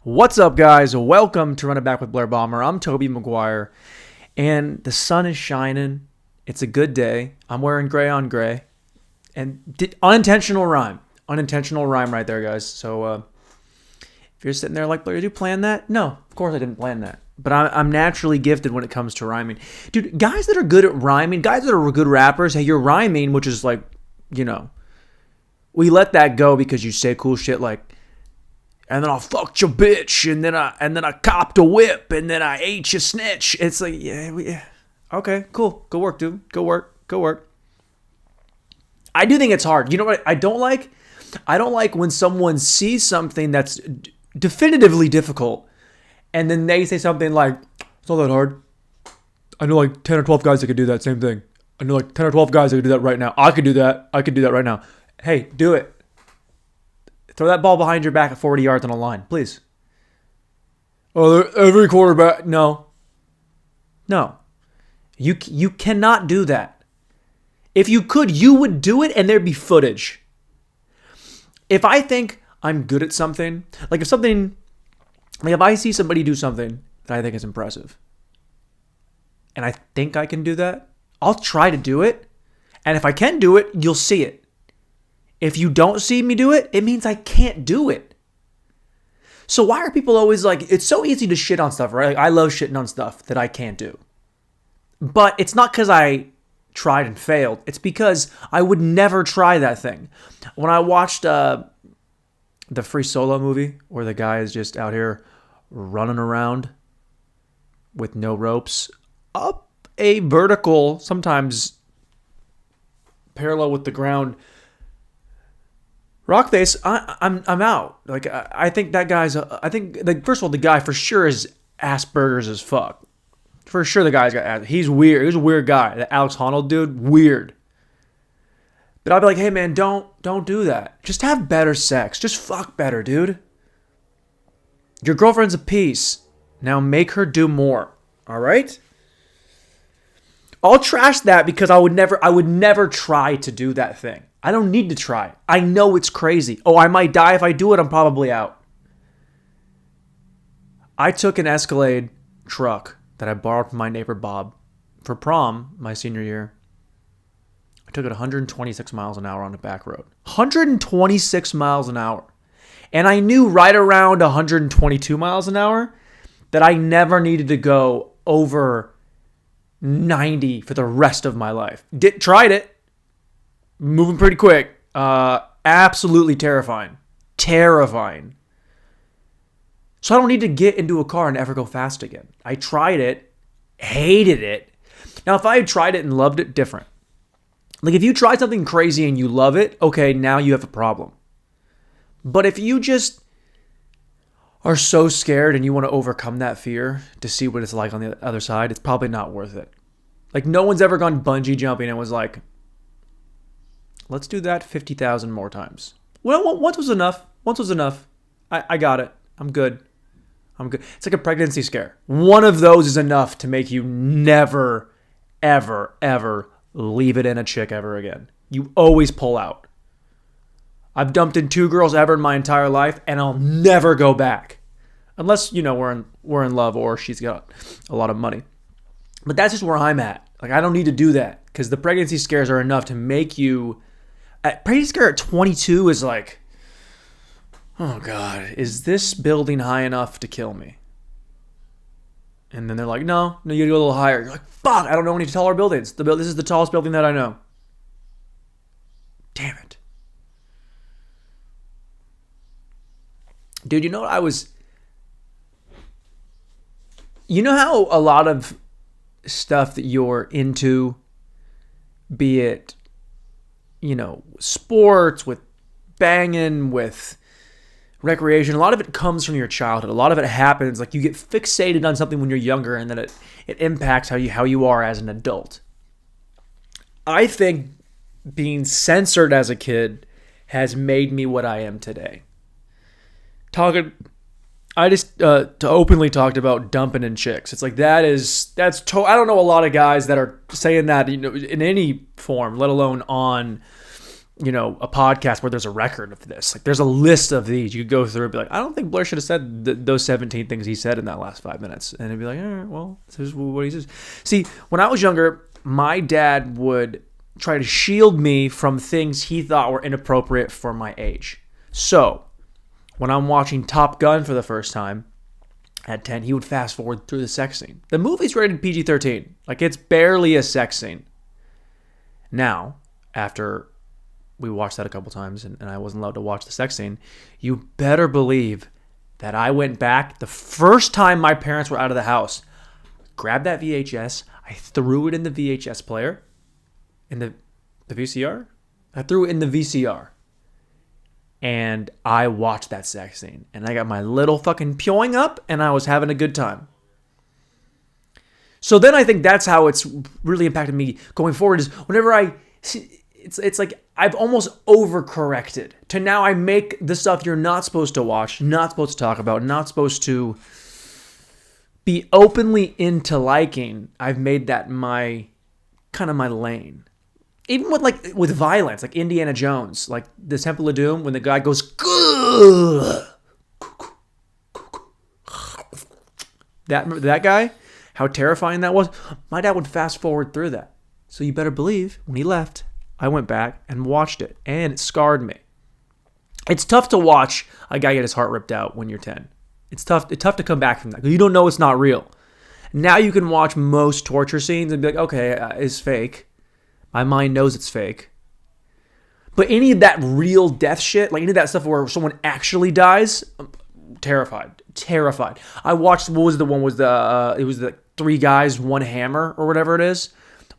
What's up, guys? Welcome to Run It Back with Blair Bomber. I'm Toby McGuire, and the sun is shining. It's a good day. I'm wearing gray on gray, and unintentional rhyme right there, guys. So if you're sitting there like, Blair, did you plan that? No, of course I didn't plan that. But I'm naturally gifted when it comes to rhyming. Dude, guys that are good at rhyming, guys that are good rappers, hey, you're rhyming, which is like, we let that go because you say cool shit like, and then I fucked your bitch, and then I copped a whip, and then I ate your snitch. It's like, yeah. Okay, cool. Go work, dude. Go work. I do think it's hard. You know what I don't like? I don't like when someone sees something that's definitively difficult, and then they say something like, it's not that hard. I know like 10 or 12 guys that could do that same thing. I know like 10 or 12 guys that could do that right now. I could do that right now. Hey, do it. Throw that ball behind your back at 40 yards on a line, please. Oh, every quarterback. No. You cannot do that. If you could, you would do it and there'd be footage. If I think I'm good at something, if I see somebody do something that I think is impressive, and I think I can do that, I'll try to do it. And if I can do it, you'll see it. If you don't see me do it, it means I can't do it. So why are people always like, it's so easy to shit on stuff, right? Like, I love shitting on stuff that I can't do. But it's not because I tried and failed. It's because I would never try that thing. When I watched the Free Solo movie, where the guy is just out here running around with no ropes, up a vertical, sometimes parallel with the ground, rock face, I'm out. Like, I think that guy's, first of all, the guy for sure is Asperger's as fuck. For sure the guy's got, he's weird. He's a weird guy. That Alex Honnold dude, weird. But I'll be like, hey man, don't do that. Just have better sex. Just fuck better, dude. Your girlfriend's a piece. Now make her do more. All right? I'll trash that because I would never try to do that thing. I don't need to try. I know it's crazy. Oh, I might die if I do it. I'm probably out. I took an Escalade truck that I borrowed from my neighbor Bob for prom my senior year. I took it 126 miles an hour on a back road. 126 miles an hour. And I knew right around 122 miles an hour that I never needed to go over 90 for the rest of my life. Tried it. Moving pretty quick. Absolutely terrifying. So I don't need to get into a car and ever go fast again. I tried it. Hated it. Now, if I had tried it and loved it, different. Like, if you try something crazy and you love it, okay, now you have a problem. But if you just are so scared and you want to overcome that fear to see what it's like on the other side, it's probably not worth it. Like, no one's ever gone bungee jumping and was like, let's do that 50,000 more times. Well, once was enough. I got it. I'm good. It's like a pregnancy scare. One of those is enough to make you never, ever, ever leave it in a chick ever again. You always pull out. I've dumped in 2 girls ever in my entire life, and I'll never go back. Unless, we're in love or she's got a lot of money. But that's just where I'm at. Like, I don't need to do that because the pregnancy scares are enough to make you... Pregnancy scare at 22 is like, oh God, is this building high enough to kill me? And then they're like, no, you gotta go a little higher. You're like, fuck, I don't know any taller buildings. This is the tallest building that I know. Damn it. Dude, you know how a lot of stuff that you're into, be it, sports, with banging, with recreation, a lot of it comes from your childhood. A lot of it happens, like, you get fixated on something when you're younger, and then it impacts how you are as an adult. I think being censored as a kid has made me what I am today. I just openly talked about dumping in chicks. It's like I don't know a lot of guys that are saying that in any form, let alone on a podcast where there's a record of this. Like, there's a list of these. You could go through and be like, I don't think Blair should have said those 17 things he said in that last 5 minutes. And it'd be like, all right, well, this is what he says. See, when I was younger, my dad would try to shield me from things he thought were inappropriate for my age. So, when I'm watching Top Gun for the first time at 10, he would fast forward through the sex scene. The movie's rated PG-13. Like, it's barely a sex scene. Now, after we watched that a couple times and I wasn't allowed to watch the sex scene, you better believe that I went back the first time my parents were out of the house, grabbed that VHS, I threw it in the VHS player, in the VCR? I threw it in the VCR. And I watched that sex scene. And I got my little fucking pewing up and I was having a good time. So then I think that's how it's really impacted me going forward, is whenever I see, it's like I've almost overcorrected to now I make the stuff you're not supposed to watch, not supposed to talk about, not supposed to be openly into liking. I've made that my lane. Even with violence, like Indiana Jones, like the Temple of Doom, when the guy goes, that guy, how terrifying that was. My dad would fast forward through that. So you better believe when he left, I went back and watched it, and it scarred me. It's tough to watch a guy get his heart ripped out when you're 10. It's tough to come back from that because you don't know it's not real. Now you can watch most torture scenes and be like, okay, it's fake. My mind knows it's fake. But any of that real death shit, like any of that stuff where someone actually dies, I'm terrified. I watched, it was the 3 guys, 1 hammer or whatever it is,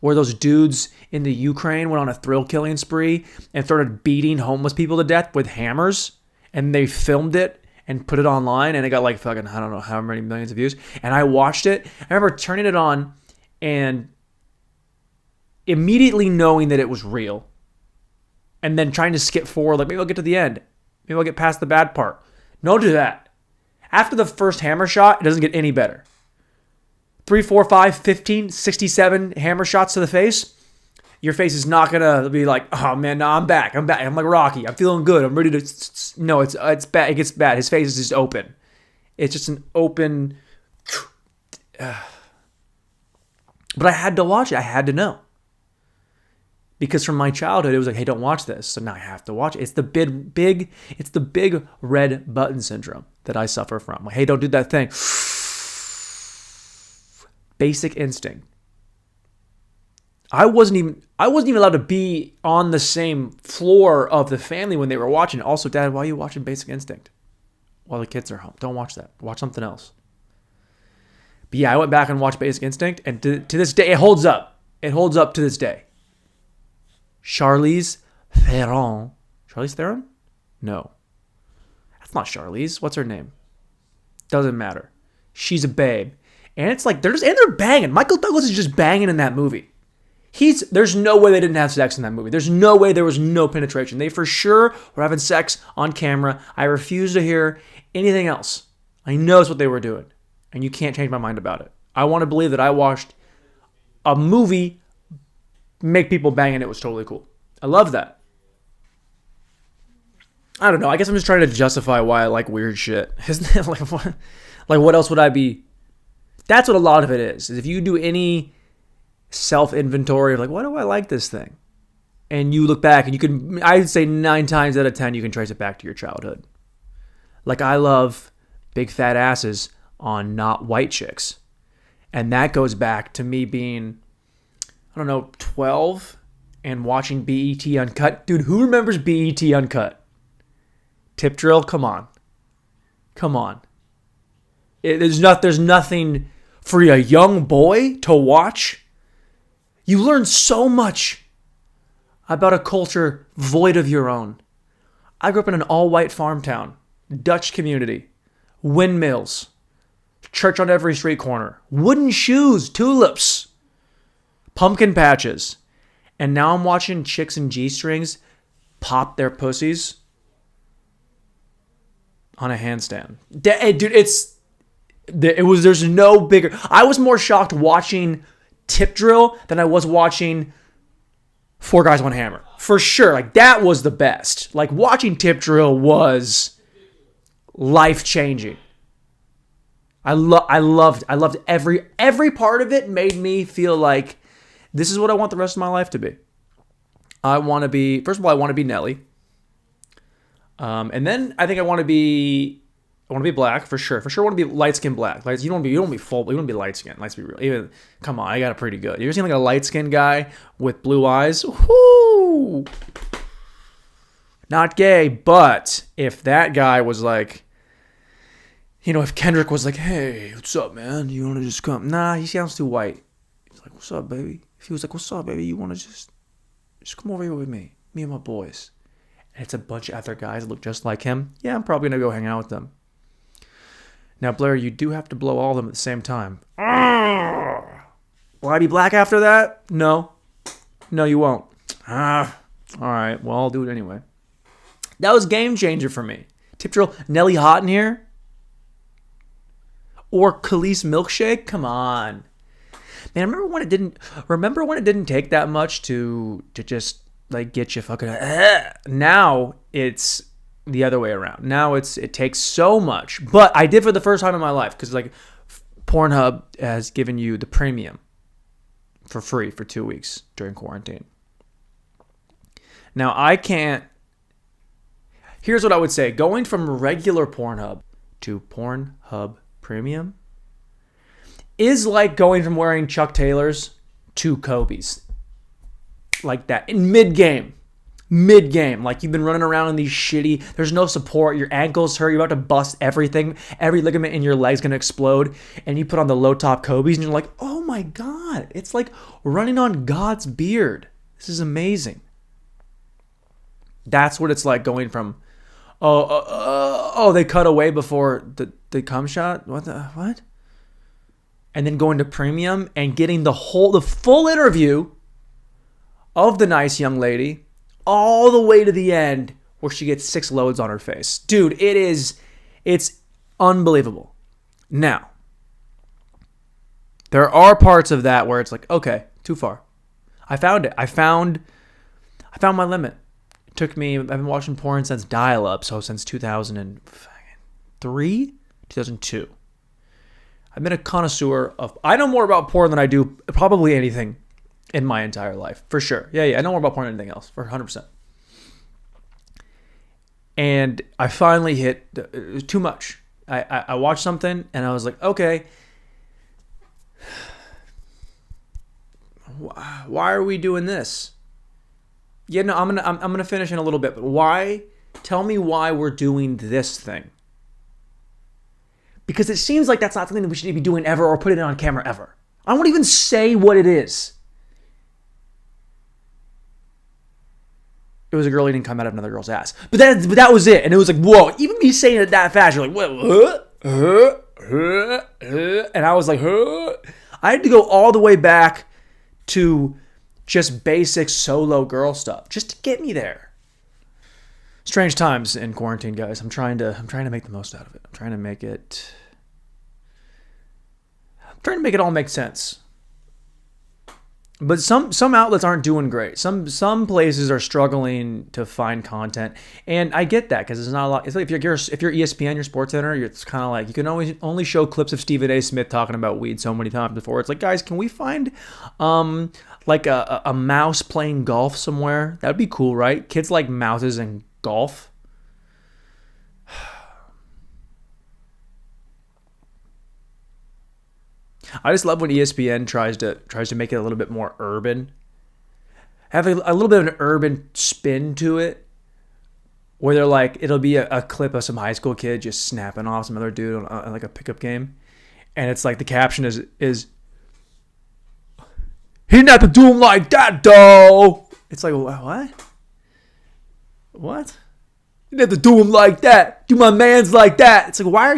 where those dudes in the Ukraine went on a thrill killing spree and started beating homeless people to death with hammers, and they filmed it and put it online, and it got like fucking, I don't know how many millions of views. And I watched it. I remember turning it on and immediately knowing that it was real, and then trying to skip forward, like maybe I'll get to the end. Maybe I'll get past the bad part. Don't do that. After the first hammer shot, it doesn't get any better. 3, 4, 5, 15, 67 hammer shots to the face. Your face is not going to be like, oh man, no, I'm back. I'm like Rocky. I'm feeling good. I'm ready to... No, it's bad. It gets bad. His face is just open. It's just an open... But I had to watch it. I had to know. Because from my childhood, it was like, hey, don't watch this. So now I have to watch it. It's the big red button syndrome that I suffer from. Like, hey, don't do that thing. Basic Instinct. I wasn't even allowed to be on the same floor of the family when they were watching. Also, Dad, why are you watching Basic Instinct while the kids are home? Don't watch that. Watch something else. But yeah, I went back and watched Basic Instinct, and to this day, it holds up. It holds up to this day. Charlize Theron. Charlize Theron? No. That's not Charlize. What's her name? Doesn't matter. She's a babe. And it's like, they're banging. Michael Douglas is just banging in that movie. There's no way they didn't have sex in that movie. There's no way there was no penetration. They for sure were having sex on camera. I refuse to hear anything else. I know it's what they were doing. And you can't change my mind about it. I want to believe that I watched a movie make people bang and it was totally cool. I love that. I don't know. I guess I'm just trying to justify why I like weird shit. Isn't it what else would I be? That's what a lot of it is if you do any self-inventory of like, why do I like this thing? And you look back and I'd say 9 times out of 10, you can trace it back to your childhood. Like, I love big fat asses on not white chicks. And that goes back to me being, 12 and watching BET Uncut. Dude, who remembers BET Uncut? Tip drill? Come on. There's nothing for a young boy to watch. You learn so much about a culture void of your own. I grew up in an all-white farm town, Dutch community, windmills, church on every street corner, wooden shoes, tulips, pumpkin patches. And now I'm watching chicks in G-strings pop their pussies on a handstand. Dude, there's no bigger. I was more shocked watching Tip Drill than I was watching Four Guys, One Hammer. For sure. Like, that was the best. Like, watching Tip Drill was life-changing. I loved every part of it. Made me feel like this is what I want the rest of my life to be. First of all, I want to be Nelly. And then I think I want to be black for sure. For sure, I want to be light skinned black. Like, you don't want to be full. You want to be light skinned. Let's be real. Even come on, I got it pretty good. You ever seen like a light skinned guy with blue eyes? Whoo! Not gay, but if that guy was like, if Kendrick was like, "Hey, what's up, man? You want to just come?" Nah, he sounds too white. He's like, "What's up, baby?" If he was like, "What's up, baby? You want to just come over here with me and my boys?" And it's a bunch of other guys that look just like him. Yeah, I'm probably gonna go hang out with them. Now, Blair, you do have to blow all of them at the same time. Will I be black after that? No, you won't. All right, well, I'll do it anyway. That was game changer for me. Tip Drill, Nelly Hot in here? Or Khalees Milkshake? Come on. Man, remember when it didn't take that much to just like get you fucking now it's the other way around. Now it takes so much. But I did for the first time in my life because like Pornhub has given you the premium for free for 2 weeks during quarantine. Now here's what I would say. Going from regular Pornhub to Pornhub Premium is like going from wearing Chuck Taylors to Kobe's. Like that. In mid-game. Like, you've been running around in these shitty... There's no support. Your ankles hurt. You're about to bust everything. Every ligament in your leg's going to explode. And you put on the low-top Kobe's and you're like, oh my God. It's like running on God's beard. This is amazing. That's what it's like going from... they cut away before the cum shot? What? And then going to premium and getting the full interview of the nice young lady all the way to the end where she gets 6 loads on her face. Dude, it's unbelievable. Now, there are parts of that where it's like, okay, too far. I found it. I found my limit. It took me, I've been watching porn since dial-up, so since 2003, 2002. I've been a connoisseur I know more about porn than I do probably anything in my entire life, for sure. Yeah, I know more about porn than anything else, for 100%. And I finally hit too much. I watched something and I was like, okay, why are we doing this? Yeah, no, I'm gonna finish in a little bit, but why? Tell me why we're doing this thing. Because it seems like that's not something that we should be doing ever or put it on camera ever. I won't even say what it is. It was a girl eating cum out of another girl's ass. But that was it. And it was like, whoa. Even me saying it that fast, you're like, what? And I was like, I had to go all the way back to just basic solo girl stuff just to get me there. Strange times in quarantine, guys. I'm trying to make the most out of it. I'm trying to make it all make sense. But some outlets aren't doing great. Some places are struggling to find content, and I get that because there's not a lot. It's like if you're ESPN, your Sports Center, it's kind of like you can only show clips of Stephen A. Smith talking about weed so many times before. It's like, guys, can we find like a mouse playing golf somewhere? That'd be cool, right? Kids like mouses and golf. I just love when ESPN tries to make it a little bit more urban. Have a little bit of an urban spin to it. Where they're like, it'll be a clip of some high school kid just snapping off some other dude on like a pickup game. And it's like the caption is he didn't have to do him like that, though. It's like, what? What? You didn't have to do him like that. Do my mans like that. It's like, why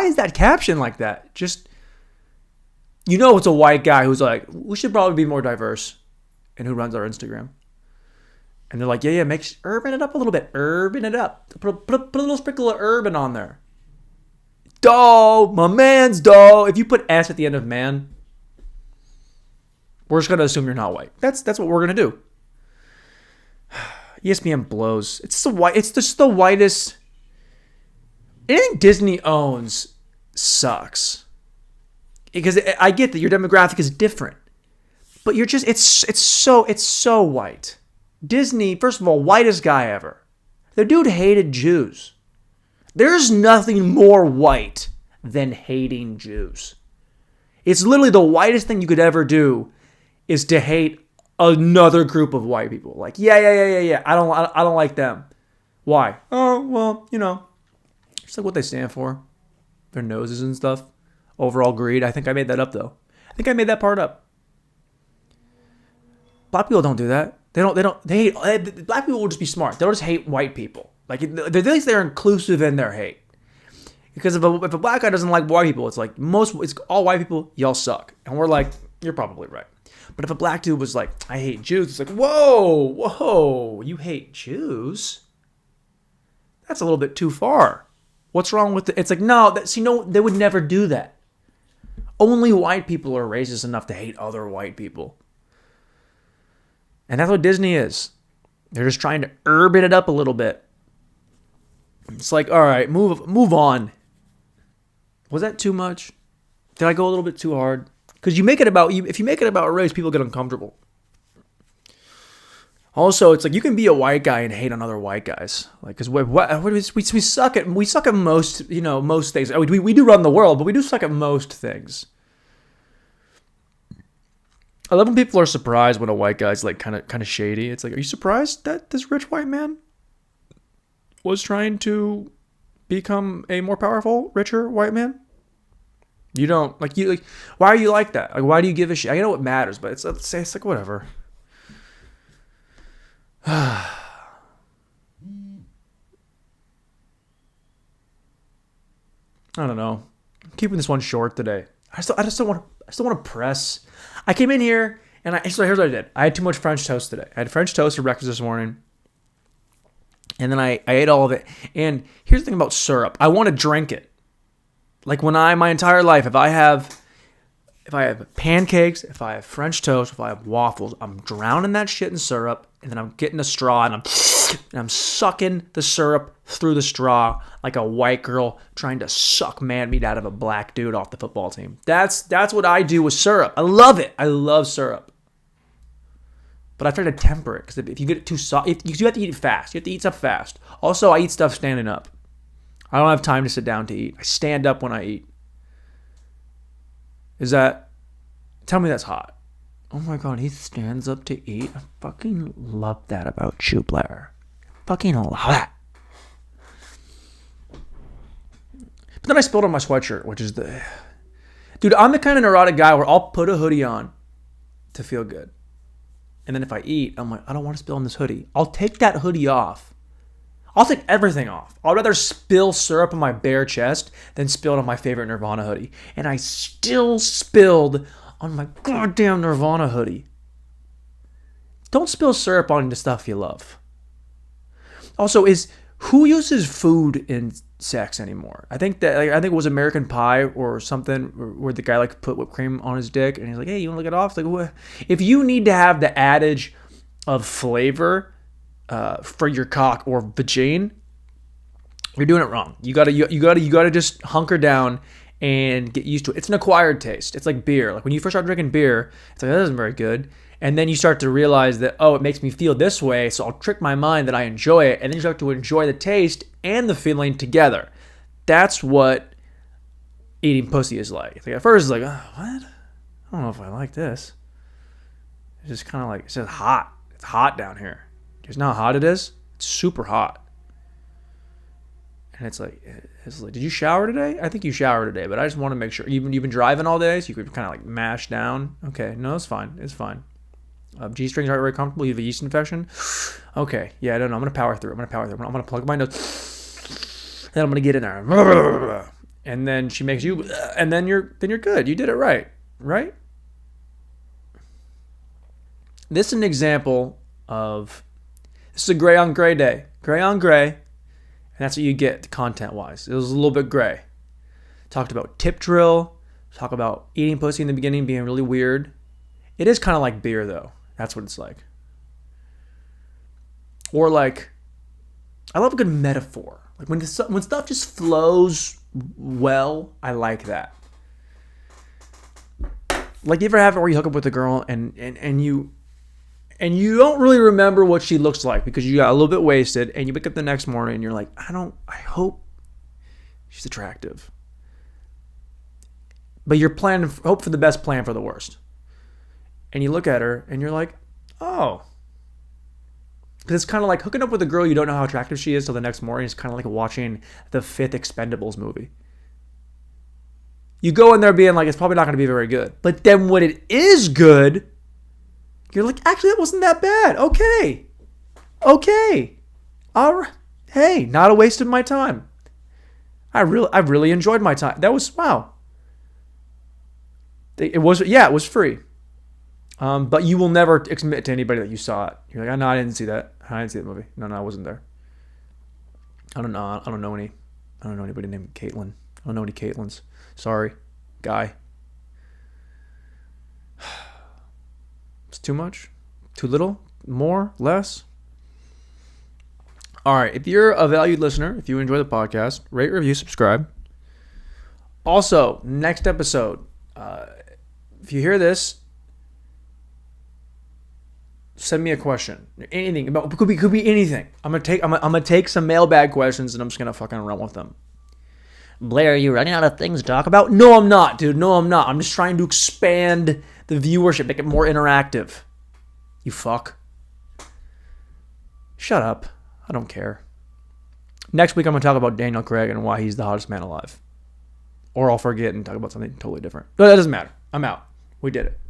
is that caption like that? Just... it's a white guy who's like, we should probably be more diverse in who runs our Instagram. And they're like, yeah, urban it up a little bit. Urban it up. Put a little sprinkle of urban on there. Doh, my man's doh. If you put S at the end of man, we're just going to assume you're not white. That's what we're going to do. ESPN blows. It's just the whitest. Anything Disney owns sucks. Because I get that your demographic is different, but you're just it's so white. Disney, first of all, whitest guy ever. The dude hated Jews. There's nothing more white than hating Jews. It's literally the whitest thing you could ever do is to hate another group of white people. Like, yeah. I don't like them. Why? Oh, well, just like what they stand for. Their noses and stuff. Overall greed. I think I made that up though. I think I made that part up. Black people don't do that. They hate, black people will just be smart. They'll just hate white people. Like, at least they're inclusive in their hate. Because if a black guy doesn't like white people, it's like it's all white people, y'all suck. And we're like, you're probably right. But if a black dude was like, I hate Jews, it's like, whoa, you hate Jews? That's a little bit too far. What's wrong with it? It's like, no, they would never do that. Only white people are racist enough to hate other white people. And that's what Disney is. They're just trying to urban it up a little bit. It's like, all right, move on. Was that too much? Did I go a little bit too hard? Because if you make it about race, people get uncomfortable. Also, it's like you can be a white guy and hate on other white guys. Like, because we suck at most most things. We do run the world, but we do suck at most things. I love when people are surprised when a white guy's like kind of shady. It's like, are you surprised that this rich white man was trying to become a more powerful, richer white man? You don't like. Why are you like that? Like, why do you give a shit? I know what matters, but it's like whatever. I don't know. I'm keeping this one short today. I just don't want to press. I came in here and here's what I did. I had too much French toast today. I had French toast for breakfast this morning. And then I ate all of it. And here's the thing about syrup. I want to drink it. Like my entire life, if I have pancakes, if I have French toast, if I have waffles, I'm drowning that shit in syrup, and then I'm getting a straw and I'm sucking the syrup through the straw like a white girl trying to suck man meat out of a black dude off the football team. That's what I do with syrup. I love it. I love syrup. But I try to temper it, because if you get it too soft, you have to eat it fast. You have to eat stuff fast. Also, I eat stuff standing up. I don't have time to sit down to eat. I stand up when I eat. Tell me that's hot. Oh my God, he stands up to eat. I fucking love that about you, Blair. Fucking love that. But then I spilled on my sweatshirt, which is dude, I'm the kind of neurotic guy where I'll put a hoodie on to feel good. And then if I eat, I'm like, I don't want to spill on this hoodie. I'll take that hoodie off. I'll take everything off. I'd rather spill syrup on my bare chest than spill it on my favorite Nirvana hoodie. And I still spilled on my goddamn Nirvana hoodie. Don't spill syrup on the stuff you love. Also, who uses food in sex anymore? I think it was American Pie or something where the guy put whipped cream on his dick and he's like, hey, you want to lick it off? It's like, what? If you need to have the adage of flavor for your cock or vagine, you're doing it wrong. You gotta just hunker down and get used to it. It's an acquired taste. It's like beer. Like when you first start drinking beer, it's like, that isn't very good. And then you start to realize that, it makes me feel this way, so I'll trick my mind that I enjoy it. And then you start to enjoy the taste and the feeling together. That's what eating pussy is like. It's like at first it's like, what? I don't know if I like this. It's just kind of like, it's just hot. It's hot down here. You know how hot it is? It's super hot. And it's like, did you shower today? I think you showered today, but I just want to make sure. You've been driving all day, so you could kind of mash down. Okay, no, it's fine. It's fine. G-strings aren't very comfortable. You have a yeast infection. Okay, yeah, I don't know. I'm gonna power through. I'm gonna plug my nose. Then I'm gonna get in there. And then she makes you, and then you're good. You did it right, right? This is an example of. This is a gray on gray day. Gray on gray. And that's what you get content-wise. It was a little bit gray. Talked about tip drill. Talk about eating pussy in the beginning being really weird. It is kind of like beer, though. That's what it's like. Or like, I love a good metaphor. Like when stuff just flows well, I like that. Like, you ever have it where you hook up with a girl and you don't really remember what she looks like because you got a little bit wasted, and you wake up the next morning and you're like, I hope she's attractive. But you're planning, hope for the best, plan for the worst. And you look at her and you're like, oh. Because it's kind of like hooking up with a girl you don't know how attractive she is till the next morning. It's kind of like watching the 5th Expendables movie. You go in there being like, it's probably not going to be very good. But then when it is good, you're like, actually, that wasn't that bad. Okay. All right. Hey, not a waste of my time. I really enjoyed my time. That was, wow. It was free. But you will never admit to anybody that you saw it. You're like, oh, no, I didn't see that. I didn't see that movie. No, I wasn't there. I don't know anybody named Caitlin. I don't know any Caitlins. Sorry, guy. It's too much? Too little? More? Less? All right. If you're a valued listener, if you enjoy the podcast, rate, review, subscribe. Also, next episode, if you hear this, send me a question. Anything. It could be anything. I'm gonna take some mailbag questions and I'm just gonna fucking run with them. Blair, are you running out of things to talk about? No, I'm not, dude. No, I'm not. I'm just trying to expand the viewership, make it more interactive. You fuck. Shut up. I don't care. Next week, I'm going to talk about Daniel Craig and why he's the hottest man alive. Or I'll forget and talk about something totally different. But that doesn't matter. I'm out. We did it.